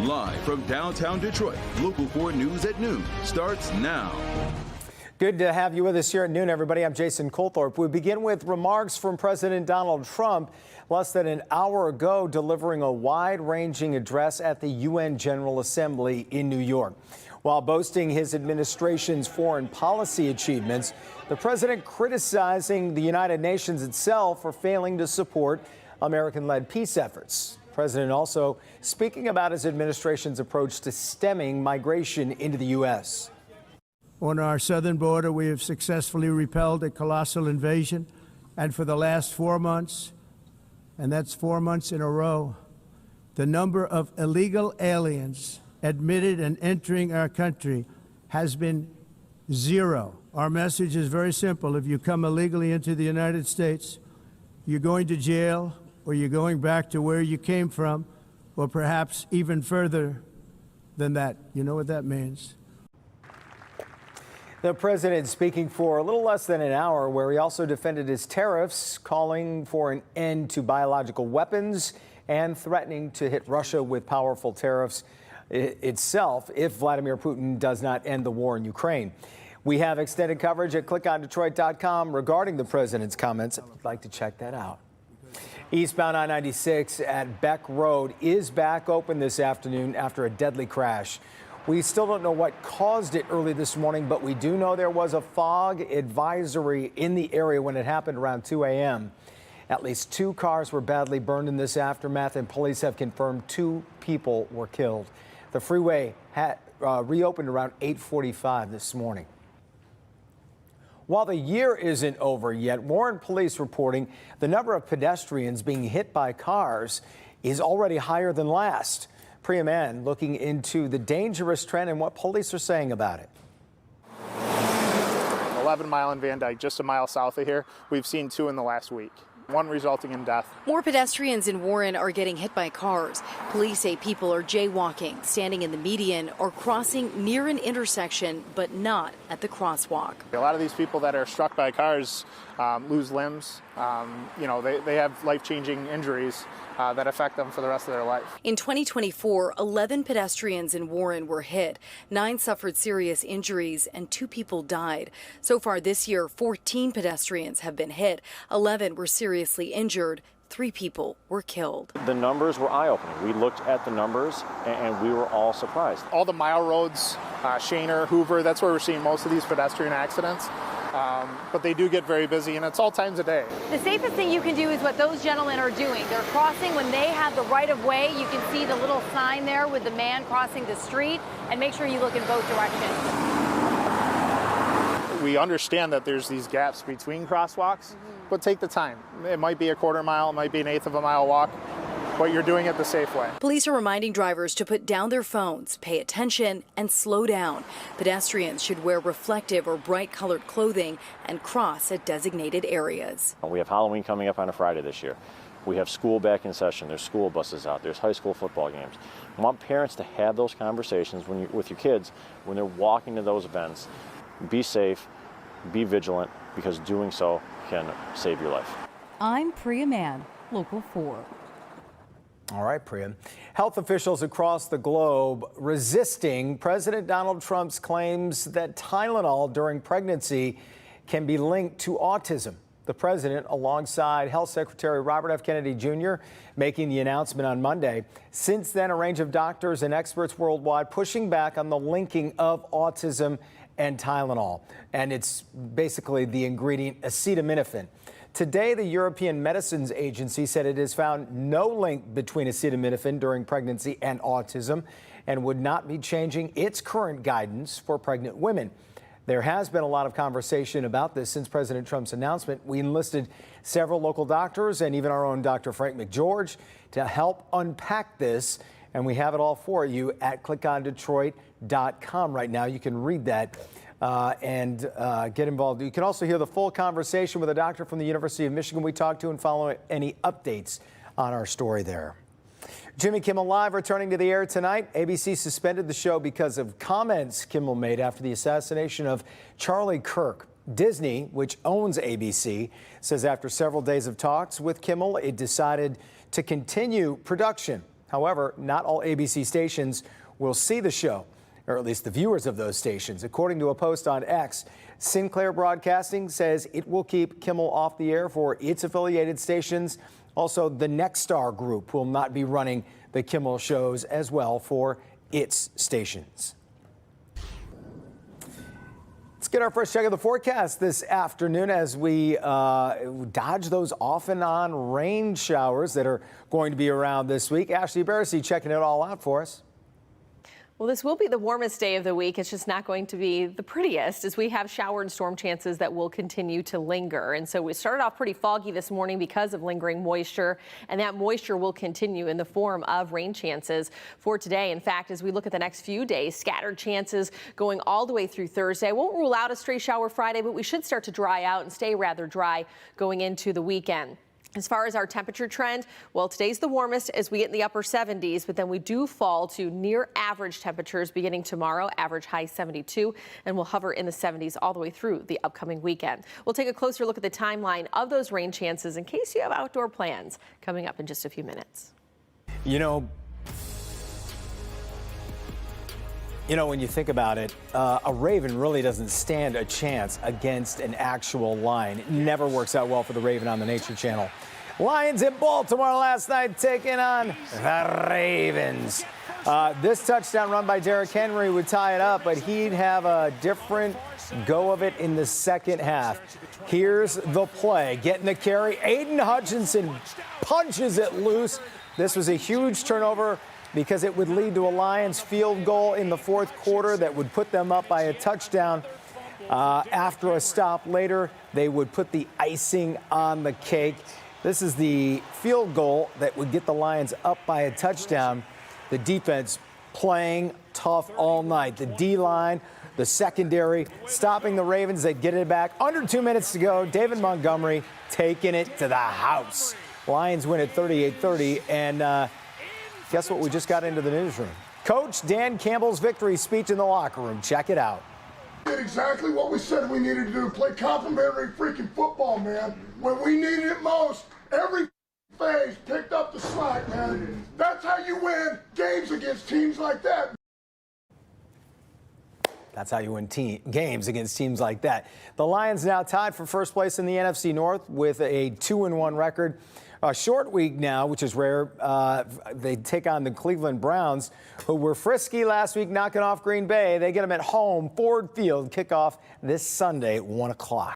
Live from downtown Detroit, Local 4 News at noon starts now. Good to have you with us here at noon, everybody. I'm Jason Colthorpe. We begin with remarks from President Donald Trump less than an hour ago, delivering a wide-ranging address at the UN General Assembly in New York. While boasting his administration's foreign policy achievements, the president criticizing the United Nations itself for failing to support American-led peace efforts. The president also speaking about his administration's approach to stemming migration into the U.S. On our southern border, we have successfully repelled a colossal invasion, and for the last 4 months, and that's 4 months in a row, the number of illegal aliens admitted and entering our country has been zero. Our message is very simple. If you come illegally into the United States, you're going to jail, or you're going back to where you came from, or perhaps even further than that. You know what that means. The president speaking for a little less than an hour, where he also defended his tariffs, calling for an end to biological weapons and threatening to hit Russia with powerful tariffs itself if Vladimir Putin does not end the war in Ukraine. We have extended coverage at clickondetroit.com regarding the president's comments. If you'd like to check that out. Eastbound I-96 at Beck Road is back open this afternoon after a deadly crash. We still don't know what caused it early this morning, but we do know there was a fog advisory in the area when it happened around 2 a.m. At least 2 cars were badly burned in this aftermath, and police have confirmed 2 people were killed. The freeway had reopened around 8:45 this morning. While the year isn't over yet, Warren police reporting the number of pedestrians being hit by cars is already higher than last. Priya Mann looking into the dangerous trend and what police are saying about it. 11 Mile in Van Dyke, just a mile south of here. We've seen 2 in the last week, 1 resulting in death. More pedestrians in Warren are getting hit by cars. Police say people are jaywalking, standing in the median, or crossing near an intersection, but not at the crosswalk. A lot of these people that are struck by cars lose limbs. They have life-changing injuries that affect them for the rest of their life. In 2024, 11 pedestrians in Warren were hit. 9 suffered serious injuries and 2 people died. So far this year, 14 pedestrians have been hit. 11 were seriously injured. 3 people were killed. The numbers were eye-opening. We looked at the numbers and we were all surprised. All the mile roads, Shaner, Hoover, that's where we're seeing most of these pedestrian accidents. But they do get very busy, and it's all times of day. The safest thing you can do is what those gentlemen are doing. They're crossing when they have the right of way. You can see the little sign there with the man crossing the street, and make sure you look in both directions. We understand that there's these gaps between crosswalks, but take the time. It might be a quarter mile, it might be an eighth of a mile walk, but you're doing it the safe way. Police are reminding drivers to put down their phones, pay attention, and slow down. Pedestrians should wear reflective or bright colored clothing and cross at designated areas. We have Halloween coming up on a Friday this year. We have school back in session. There's school buses out. There's high school football games. I want parents to have those conversations with your kids when they're walking to those events. Be safe, be vigilant, because doing so can save your life. I'm Priya Mann, Local 4. All right, Priya. Health officials across the globe resisting President Donald Trump's claims that Tylenol during pregnancy can be linked to autism. The president, alongside Health Secretary Robert F. Kennedy Jr., making the announcement on Monday. Since then, a range of doctors and experts worldwide pushing back on the linking of autism and Tylenol. And it's basically the ingredient acetaminophen. Today, the European Medicines Agency said it has found no link between acetaminophen during pregnancy and autism and would not be changing its current guidance for pregnant women. There has been a lot of conversation about this since President Trump's announcement. We enlisted several local doctors and even our own Dr. Frank McGeorge to help unpack this. And we have it all for you at clickondetroit.com right now. You can read that and get involved. You can also hear the full conversation with a doctor from the University of Michigan we talked to and follow any updates on our story there. Jimmy Kimmel Live returning to the air tonight. ABC suspended the show because of comments Kimmel made after the assassination of Charlie Kirk. Disney, which owns ABC, says after several days of talks with Kimmel, it decided to continue production However, not all ABC stations will see the show, or at least the viewers of those stations. According to a post on X, Sinclair Broadcasting says it will keep Kimmel off the air for its affiliated stations. Also, the Nexstar Group will not be running the Kimmel shows as well for its stations. Let's get our first check of the forecast this afternoon as we dodge those off and on rain showers that are going to be around this week. Ashley Barrissey checking it all out for us. Well, this will be the warmest day of the week. It's just not going to be the prettiest as we have shower and storm chances that will continue to linger. And so we started off pretty foggy this morning because of lingering moisture, and that moisture will continue in the form of rain chances for today. In fact, as we look at the next few days, scattered chances going all the way through Thursday. I won't rule out a stray shower Friday, but we should start to dry out and stay rather dry going into the weekend. As far as our temperature trend, well, today's the warmest as we get in the upper 70s, but then we do fall to near average temperatures beginning tomorrow, average high 72, and we'll hover in the 70s all the way through the upcoming weekend. We'll take a closer look at the timeline of those rain chances in case you have outdoor plans coming up in just a few minutes. You know, when you think about it, a Raven really doesn't stand a chance against an actual lion. It never works out well for the Raven on the Nature Channel. Lions in Baltimore last night taking on the Ravens. This touchdown run by Derrick Henry would tie it up, but he'd have a different go of it in the second half. Here's the play. Getting the carry. Aiden Hutchinson punches it loose. This was a huge turnover because it would lead to a Lions field goal in the fourth quarter that would put them up by a touchdown. After a stop later, they would put the icing on the cake. This is the field goal that would get the Lions up by a touchdown. The defense playing tough all night. The D-line, the secondary, stopping the Ravens. They'd get it back. Under 2 minutes to go. David Montgomery taking it to the house. Lions win at 38-30, and guess what? We just got into the newsroom. Coach Dan Campbell's victory speech in the locker room. Check it out. Did exactly what we said we needed to do. Play complimentary freaking football, man. When we needed it most, every phase picked up the slack, man. That's how you win games against teams like that. That's how you win games against teams like that. The Lions now tied for first place in the NFC North with a 2-1 record. A short week now, which is rare. They take on the Cleveland Browns, who were frisky last week, knocking off Green Bay. They get them at home, Ford Field, kickoff this Sunday, 1 o'clock.